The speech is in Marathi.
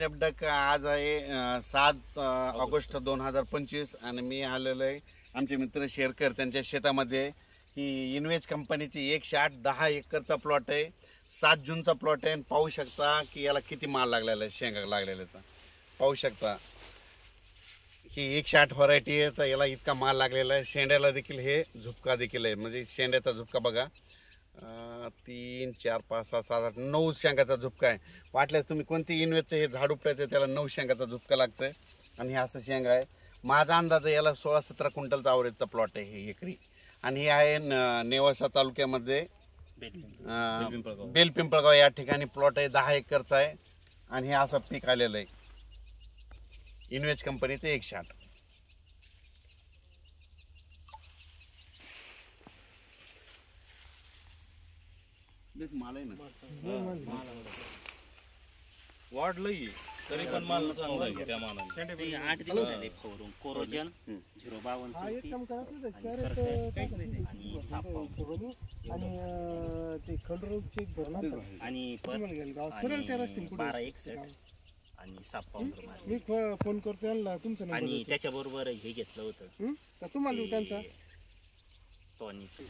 डबडक आज आहे 7 ऑगस्ट 2025 आणि मी आलेलो आहे आमचे मित्र शेरकर त्यांच्या शेतामध्ये. ही इन्व्हेज कंपनीची 108 एकरचा प्लॉट आहे. 7 जूनचा प्लॉट आहे. पाहू शकता की याला किती माल लागलेला आहे, शेंगा लागलेला पाहू शकता. ही 108 व्हरायटी आहे तर याला इतका माल लागलेला आहे. शेंड्याला देखील हे झुपका देखील आहे, म्हणजे शेंड्याचा झुपका बघा 3 4 5 6 7 8 9 शेंगाचा झुपका आहे. वाटल्यास तुम्ही कोणती इन्व्हेजचं हे झाड उपटायचं त्याला 9 शेंगाचा झुपका लागतोय. आणि हे असं शेंगा आहे. माझा अंदाज आहे याला 16-17 क्विंटलचा ॲव्हरेजचा प्लॉट आहे हे एकरी. आणि हे आहे नेवासा तालुक्यामध्ये बेलपिंपळगाव या ठिकाणी प्लॉट आहे. 10 एकरचा आहे आणि हे असं पीक आलेलं आहे. इन्व्हेज कंपनीचं 108. माल आहे ना वाढलंय तरी पण माल चांगला आहे त्या मानाने. 8 दिवस झाले फवारून कोरोजन 052 आणि साप ते खंडरोग चेक भरणार आणि सरळ त्या रस्त्याने कुठे 1261 आणि साप पावडर मी फोन करतो यांना तुमचा नंबर आणि त्याच्याबरोबर हे घेतलं होतं का तुम्हाला देऊ त्यांचा टॉनिक